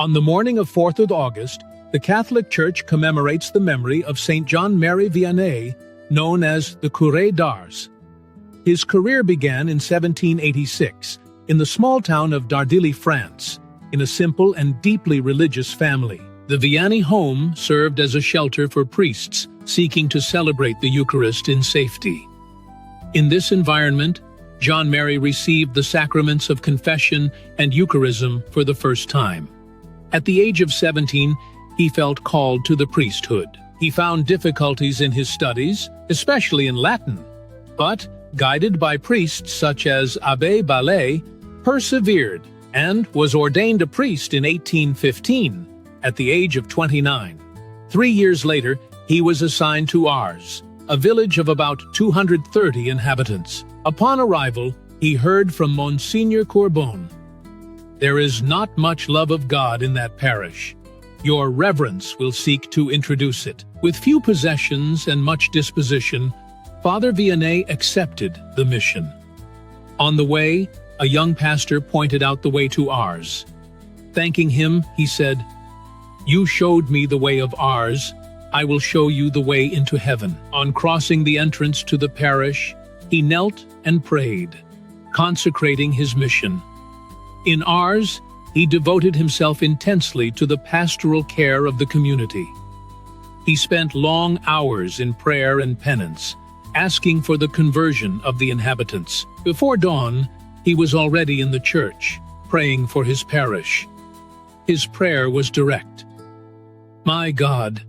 On the morning of 4th of August, the Catholic Church commemorates the memory of Saint John Mary Vianney, known as the Curé of Ars. His career began in 1786 in the small town of Dardilly, France, in a simple and deeply religious family. The Vianney home served as a shelter for priests seeking to celebrate the Eucharist in safety. In this environment, John Mary received the sacraments of confession and Eucharism for the first time. At the age of 17, he felt called to the priesthood. He found difficulties in his studies, especially in Latin, but, guided by priests such as Abbé Ballet, persevered and was ordained a priest in 1815 at the age of 29. 3 years later, he was assigned to Ars, a village of about 230 inhabitants. Upon arrival, he heard from Monsignor Courbon, "There is not much love of God in that parish. Your reverence will seek to introduce it." With few possessions and much disposition, Father Vianney accepted the mission. On the way, a young pastor pointed out the way to Ars. Thanking him, he said, "You showed me the way of Ars. I will show you the way into heaven." On crossing the entrance to the parish, he knelt and prayed, consecrating his mission. In Ars, he devoted himself intensely to the pastoral care of the community. He spent long hours in prayer and penance, asking for the conversion of the inhabitants. Before dawn, he was already in the church, praying for his parish. His prayer was direct. "My God,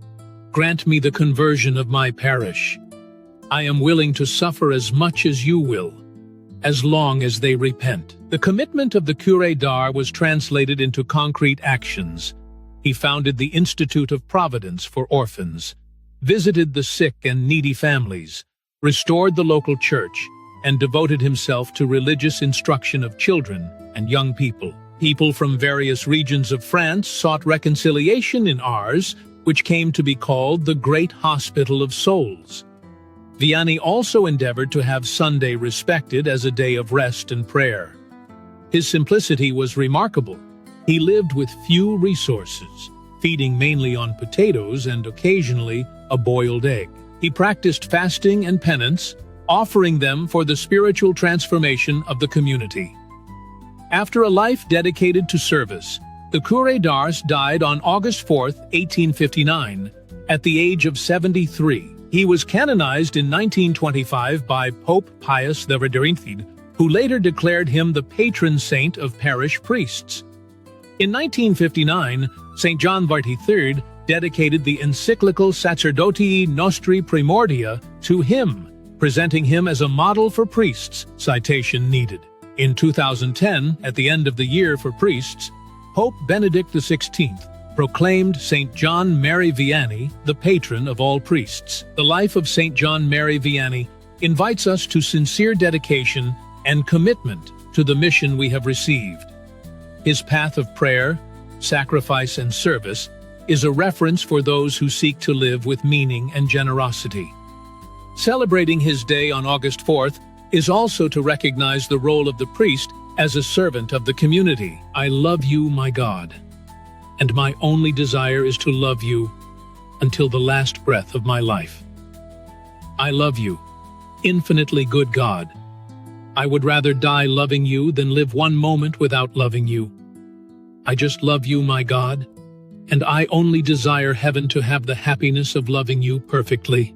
grant me the conversion of my parish. I am willing to suffer as much as you will, as long as they repent." The commitment of the Curé of Ars was translated into concrete actions. He founded the Institute of Providence for orphans, visited the sick and needy families, restored the local church, and devoted himself to religious instruction of children and young people. People from various regions of France sought reconciliation in Ars, which came to be called the Great Hospital of Souls. Vianney also endeavored to have Sunday respected as a day of rest and prayer. His simplicity was remarkable. He lived with few resources, feeding mainly on potatoes and occasionally a boiled egg. He practiced fasting and penance, offering them for the spiritual transformation of the community. After a life dedicated to service, the Curé of Ars died on August 4, 1859, at the age of 73. He was canonized in 1925 by Pope Pius XIII, who later declared him the patron saint of parish priests. In 1959, Saint John Mary Vianney dedicated the encyclical Sacerdotii Nostri Primordia to him, presenting him as a model for priests, citation needed. In 2010, at the end of the year for priests, Pope Benedict XVI proclaimed Saint John Mary Vianney the patron of all priests. The life of Saint John Mary Vianney invites us to sincere dedication and commitment to the mission we have received. His path of prayer, sacrifice, and service is a reference for those who seek to live with meaning and generosity. Celebrating his day on August 4th is also to recognize the role of the priest as a servant of the community. "I love you, my God, and my only desire is to love you until the last breath of my life. I love you, infinitely good God. I would rather die loving you than live one moment without loving you. I just love you, my God, and I only desire heaven to have the happiness of loving you perfectly.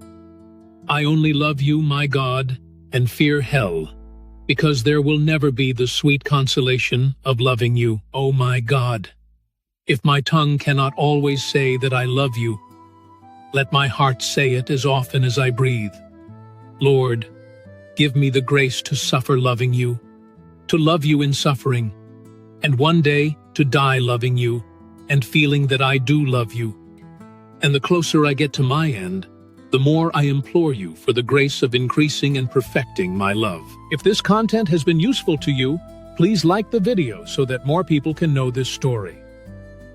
I only love you, my God, and fear hell, because there will never be the sweet consolation of loving you, oh my God. If my tongue cannot always say that I love you, let my heart say it as often as I breathe. Lord, give me the grace to suffer loving you, to love you in suffering, and one day to die loving you and feeling that I do love you. And the closer I get to my end, the more I implore you for the grace of increasing and perfecting my love." If this content has been useful to you, please like the video so that more people can know this story.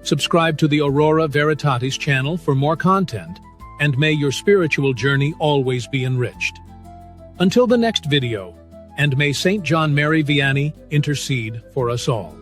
Subscribe to the Aurora Veritatis channel for more content, and may your spiritual journey always be enriched. Until the next video, and may Saint John Mary Vianney intercede for us all.